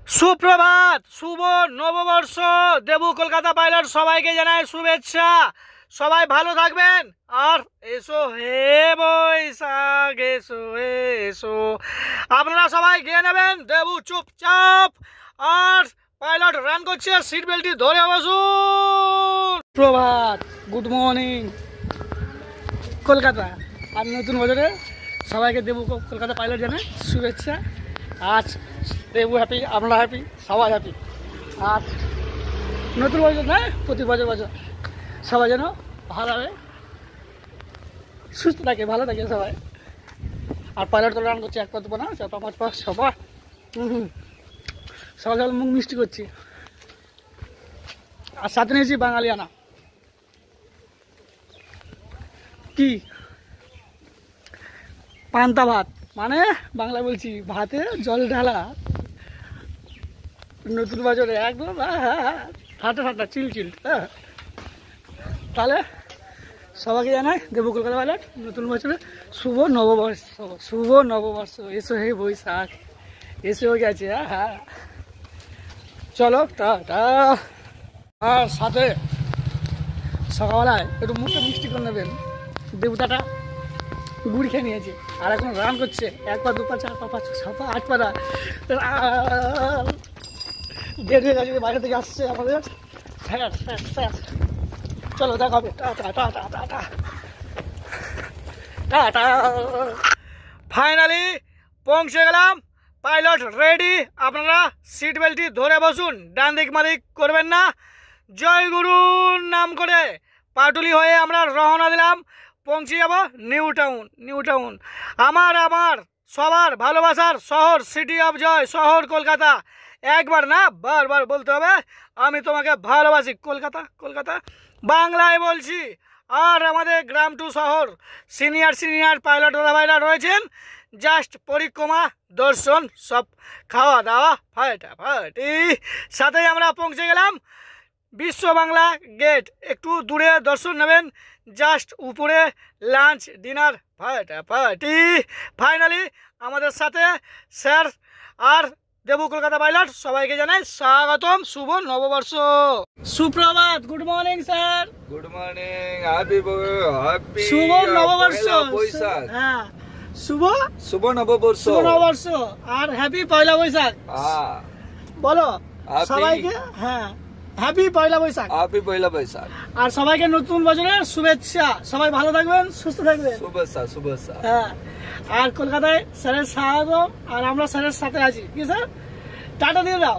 সুপ্রভাত, শুভ নববর্ষ। দেবু কলকাতা পাইলট সবাইকে জানায় শুভেচ্ছা। সবাই ভালো থাকবেন। আর এসো হে বৈশাখ, এসো এসো, আপনারা সবাই গিয়ে নেবেন। দেবু চুপচাপ, আর পাইলট রান করছে, সিট বেল্টটি ধরে বসুন। প্রভাত, গুড মর্নিং কলকাতা। আর নতুন বছরে সবাইকে দেবু কলকাতা পাইলট জানায় শুভেচ্ছা। আজ দেবু হ্যাপি, আমরা হ্যাপি, সবাই হ্যাপি। আর নতুন বছর নয়, প্রতি বছর সবাই যেন ভালোভাবে সুস্থ থাকে, ভালো থাকে সবাই। আর পাইলট তো রান করছে, এক পা দুপা না, চার পা পাঁচ পা সবাই সকাল সকাল মুখ মিষ্টি করছি। আর সাথে নিয়েছি বাঙালিয়ানা। কি পান্তা ভাত, মানে বাংলায় বলছি ভাতে জল ঢালা। নতুন বছরে একদম ঠাট্টা ঠাট্টা চিল। তাহলে সবাইকে জানাই দেবু কলকাতা পাইলট নতুন বছরে শুভ নববর্ষ। শুভ নববর্ষ, এসো হে বৈশাখ, এসেও গেছে। হ্যাঁ, চলো টাটা। আর সাথে সকালবেলায় একটু মুখটা মিষ্টি করে নেবেন। দেবতাটা গুড় খেয়ে নিয়েছে, আর এখন রান করছে, এক পা দুপা চার পা পাঁচ ছ পা আট পা। দেড় হয়ে গেছে, বাইরে থেকে আসছে আমাদের। চলো দেখা হবে, tata tata tata tata. Finally পৌঁছে গেলাম। পাইলট রেডি, আপনারা সিট বেল্টটি ধরে বসুন, ডান দিক মাদিক করবেন না। জয় গুরুর নাম করে পাটুলি হয়ে আমরা রওনা দিলাম। পৌঁছে যাব নিউ টাউন, আমার সবার ভালোবাসার শহর, সিটি অফ জয় শহর কলকাতা। একবার না, বারবার বলতে হবে, আমি তোমাকে ভালোবাসি কলকাতা কলকাতা, বাংলায় বলছি। আর আমাদের গ্রাম টু শহর সিনিয়র পাইলট দাদাভাইরা রয়েছেন। জাস্ট পরিক্রমা, দর্শন, সব খাওয়া দাওয়া ফাটাফাটি। সাথেই আমরা পৌঁছে গেলাম বিশ্ব বাংলা গেট। একটু দূরে দর্শন নেবেন, জাস্ট উপরে লাঞ্চ ডিনার ফাটাফাটি। ফাইনালি আমাদের সাথে স্যার আর দেবু কলকাতা পাইলট সবাইকে জানাই স্বাগতম, শুভ নববর্ষ। সুপ্রভাত, good morning sir. Good morning, happy শুভ নববর্ষ। বৈশাখ। হ্যাঁ, শুভ নববর্ষ আর হ্যাপি পয়লা বৈশাখ। বলো সবাইকে। হ্যাঁ, হ্যাপি পয়লা বৈশাখ। হ্যাপি পয়লা বৈশাখ। আর সবাইকে নতুন বছরের শুভেচ্ছা। সবাই ভালো থাকবেন, সুস্থ থাকবেন। শুভেচ্ছা। হ্যাঁ, আর কলকাতায় স্যারের স্বাগতম, আর আমরা স্যারের সাথে আছি। কি স্যার, টাটা দিয়ে দাও।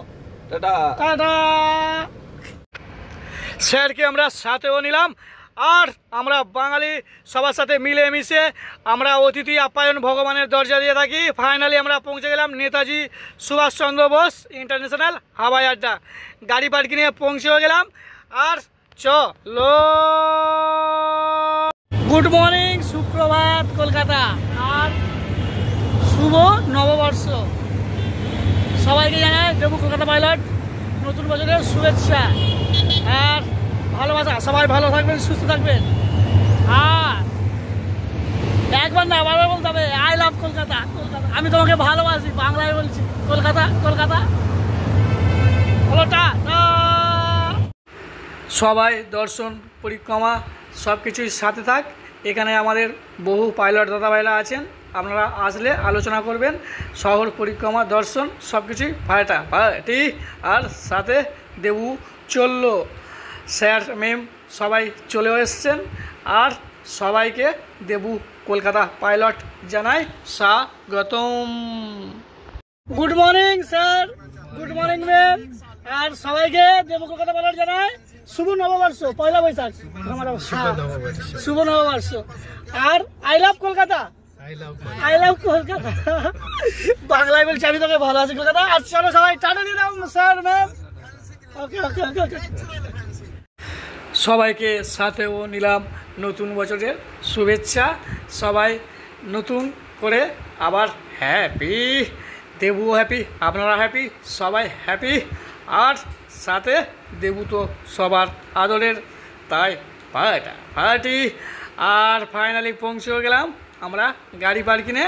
টাটা। স্যারকে আমরা সাথেও নিলাম। আর আমরা বাঙালি সবার সাথে মিলেমিশে আমরা অতিথি আপ্যায়ন ভগবানের দরজা দিয়ে থাকি। ফাইনালি আমরা পৌঁছে গেলাম নেতাজি সুভাষচন্দ্র বোস ইন্টারন্যাশনাল হাওয়াই আড্ডা। গাড়ি পার্কিং নিয়ে পৌঁছেও গেলাম। আর চলো, গুড মর্নিং, সুপ্রভাত কলকাতা, আর শুভ নববর্ষ। সবাইকে জানাই দেবু কলকাতা পাইলট নতুন বছরের শুভেচ্ছা আর ভালোবাসা। সবাই ভালো থাকবেন, সুস্থ থাকবেন। আর একবার না, বারবার বলতে হবে, আই লাভ কলকাতা কলকাতা, আমি তোমাকে ভালোবাসি, বাংলায় বলছি কলকাতা কলকাতা। হলো টাটা। সবাই দর্শন পরিক্রমা সব কিছুই সাথে থাক। এখানে আমাদের বহু পাইলট দাদাভাইরা আছেন, আপনারা আসলে আলোচনা করবেন। শহর পরিক্রমা, দর্শন সব কিছুই ফাটাফাটি। আর সাথে দেবু চললো, স্যার ম্যাম সবাই চলেও এসছেন। আর সবাইকে দেবু কলকাতা পাইলট জানাই স্বাগতম। Good morning sir, good morning ma'am. আর সবাইকে দেবু কলকাতা পাইলট জানাই শুভ নববর্ষ, পয়লা বৈশাখ, শুভ নববর্ষ। আর I love Kolkata, I love Kolkata, বাংলায় বলছি আমি তোকে ভালোবাসি কলকাতা। আর চলো সবাই টাটা দিয়ে দাও স্যার ম্যাম। ওকে। সবাইকে সাথেও নিলাম নতুন বছরের শুভেচ্ছা। সবাই নতুন করে আবার হ্যাপি। দেবু হ্যাপি, আপনারা হ্যাপি, সবাই হ্যাপি। আর সাথে দেবু তো সবার আদরের, তাই ফাটাফাটি। আর ফাইনালি পৌঁছেও গেলাম আমরা গাড়ি পার্কিংয়ে।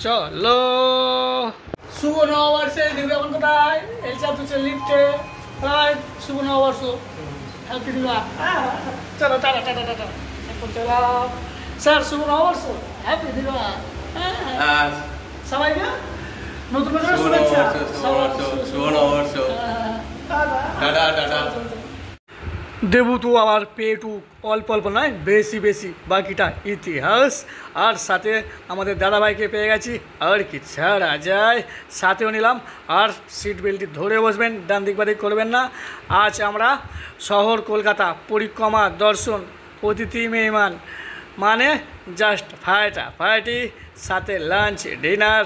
চলো, শুভ নববর্ষে দিদি এখন কোথায় এলসা তুছে লিফটে রাইট শুভ নববর্ষ হ্যাপি দিবা চলো টাটা টাটা টাটা এখন চলো স্যার শুভ নববর্ষ হ্যাপি দিবা সবাইকে নতুন বছরের শুভেচ্ছা শুভ নববর্ষ টাটা টাটা দেবু তো আবার পেটুক অল্প অল্প নয় বেশি বেশি বাকিটা ইতিহাস আর সাথে আমাদের দাদাভাইকে পেয়ে গেছি আর কি ছাড়া যায় সাথেও নিলাম আর সিট বেল্টটি ধরে বসবেন ডান দিক বাদিক করবেন না আজ আমরা শহর কলকাতা পরিক্রমা দর্শন অতিথি মেহমান মানে জাস্ট ফায়াটি সাথে লাঞ্চ ডিনার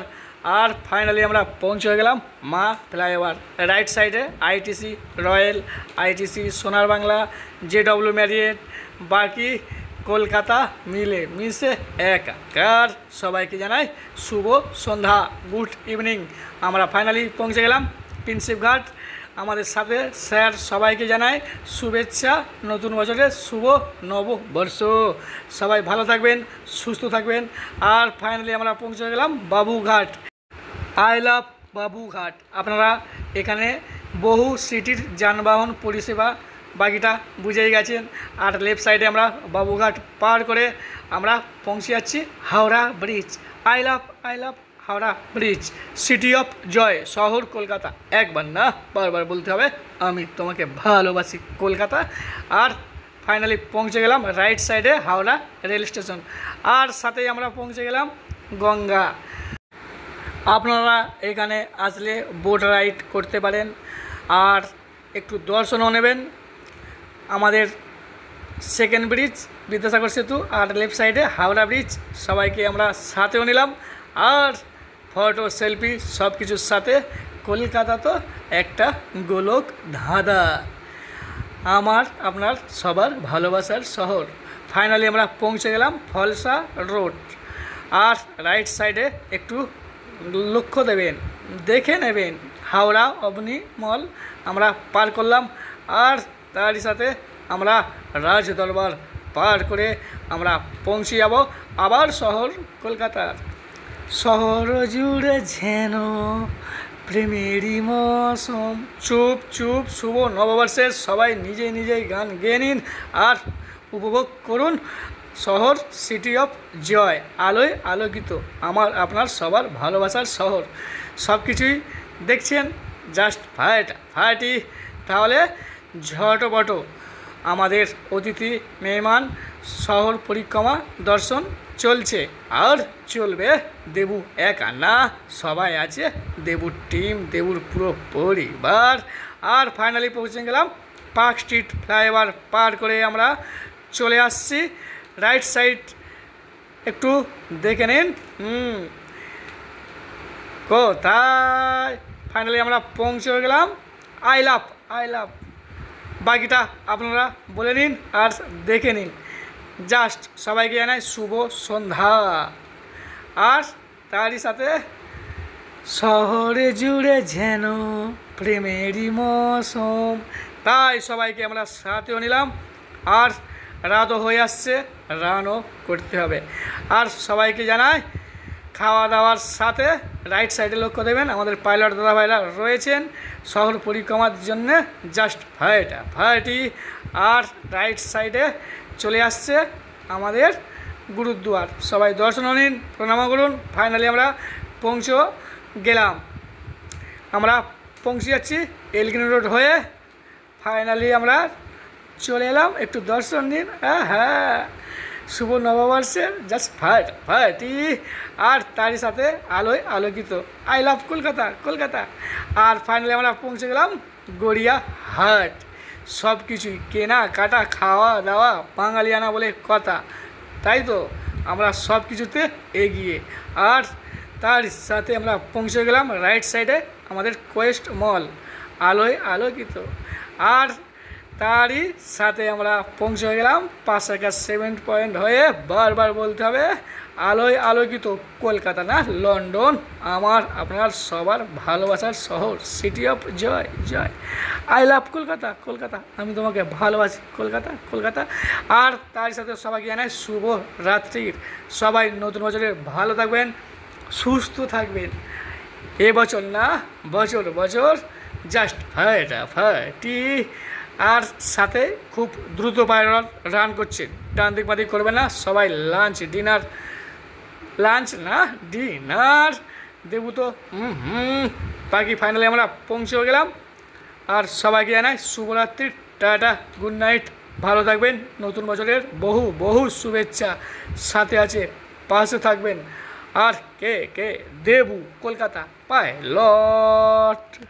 আর ফাইনালি আমরা পৌঁছে গেলাম মা ফ্লাইওভার রাইট সাইডে আইটিসি রয়্যাল আইটিসি সোনার বাংলা জেডব্লিউ ম্যারিয়েট বাকি কলকাতা মিলে মিশে একাকার সবাইকে জানাই শুভ সন্ধ্যা গুড ইভিনিং আমরা ফাইনালি পৌঁছে গেলাম প্রিন্সেপ ঘাট আমাদের সাথে স্যার সবাইকে জানাই শুভেচ্ছা নতুন বছরের শুভ নববর্ষ সবাই ভালো থাকবেন সুস্থ থাকবেন আর ফাইনালি আমরা পৌঁছে গেলাম বাবুঘাট আই লাভ বাবুঘাট আপনারা এখানে বহু সিটির যানবাহন পরিষেবা বাকিটা বুঝেই গেছেন আর লেফট সাইডে আমরা বাবুঘাট পার করে আমরা পৌঁছে যাচ্ছি Howrah bridge I love Howrah bridge city of joy শহর কলকাতা একবার না বারবার বলতে হবে আমি তোমাকে ভালোবাসি কলকাতা আর ফাইনালি পৌঁছে গেলাম রাইট সাইডে হাওড়া রেল স্টেশন আর সাথেই আমরা পৌঁছে গেলাম গঙ্গা আপনারা এখানে আসলে বোট রাইড করতে পারেন আর একটু দর্শনও নেবেন আমাদের সেকেন্ড ব্রিজ বিদ্যাসাগর সেতু আর লেফট সাইডে হাওড়া ব্রিজ সবাইকে আমরা সাথেও নিলাম আর ফটো সেলফি সব কিছুর সাথে কলকাতা তো একটা গোলক ধাঁধা আমার আপনার সবার ভালোবাসার শহর ফাইনালি আমরা পৌঁছে গেলাম ফলসা রোড আর রাইট সাইডে একটু লক্ষ্য দেবেন দেখে নেবেন হাওড়া অবনি মল আমরা পার করলাম আর তারই সাথে আমরা রাজ দরবার পার করে আমরা পৌঁছে যাব আবার শহর কলকাতার শহর জুড়ে যেন প্রেমেরই মৌসুম চুপ চুপ শুভ নববর্ষের সবাই নিজেই গান গেয়ে নিন আর উপভোগ করুন শহর সিটি অফ জয় আলোয় আলোকিত আমার আপনার সবার ভালোবাসার শহর সব কিছুই দেখছেন জাস্ট ফায়াটি তাহলে ঝটপট আমাদের অতিথি মেহমান শহর পরিক্রমা দর্শন চলছে আর চলবে দেবু একা না সবাই আছে দেবুর টিম দেবুর পুরো পরিবার আর ফাইনালি পৌঁছে গেলাম পার্ক স্ট্রিট ফ্লাইওভার পার করে আমরা চলে আসছি রাইট সাইড একটু দেখে নিন কোথায় ফাইনালি আমরা পৌঁছে গেলাম আই লাভ বাকিটা আপনারা বলে নিন আর দেখে নিন জাস্ট সবাইকে জানাই শুভ সন্ধ্যা আর তারই সাথে শহরে জুড়ে যেন প্রেমেরই মৌসুম তাই সবাইকে আমরা সাথেও নিলাম আর রাতও হয়ে আসছে রানও করতে হবে আর সবাইকে জানাই খাওয়া দাওয়ার সাথে রাইট সাইডে লক্ষ্য দেবেন আমাদের পাইলট দাদা ভাইরা রয়েছেন শহর পরিক্রমার জন্য জাস্ট ফায়াটি আর রাইট সাইডে চলে আসছে আমাদের গুরুদ্বার সবাই দর্শন নিন প্রণাম করুন ফাইনালি আমরা পৌঁছে গেলাম আমরা পৌঁছে যাচ্ছি এলগিনি রোড হয়ে ফাইনালি আমরা চলে এলাম একটু দর্শন নিন হ্যাঁ শুভ নববর্ষের জাস্ট ফায়াটি আর তারই সাথে আলোয় আলোকিত আই লাভ কলকাতা আর ফাইনালি আমরা পৌঁছে গেলাম গড়িয়া হাট সব কিছুই কেনা কাটা খাওয়া দাওয়া বাঙালিয়ানা বলে কথা তাই তো আমরা সব কিছুতে এগিয়ে আর তার সাথে আমরা পৌঁছে গেলাম রাইট সাইডে আমাদের কোয়েস্ট মল আলোয় আলোকিত আর তারই সাথে আমরা পৌঁছে গেলাম 5 পয়েন্ট হয়ে বারবার বলতে হবে আলোয় আলোকিত কলকাতা না লন্ডন আমার আপনার সবার ভালোবাসার শহর city of joy I love Kolkata আমি তোমাকে ভালোবাসি কলকাতা আর তার সাথে সবাইকে জানাই শুভ রাত্রির সবাই নতুন বছরে ভালো থাকবেন সুস্থ থাকবেন এবছর না, বছর বছর জাস্ট ফাটাফাটি। আর সাথে খুব দ্রুত পায়ে রান করছেন, ডান দিক বাদিক করবে না, সবাই লাঞ্চ ডিনার, লাঞ্চ না ডিনার দেবু তো। বাকি ফাইনালে আমরা পৌঁছে গেলাম। আর সবাইকে জানাই শুভরাত্রি, টাটা, গুড নাইট, ভালো থাকবেন, নতুন বছরের বহু বহু শুভেচ্ছা সাথে আছে, পাশে থাকবেন। আর কে কে দেবু কলকাতা পাইলট।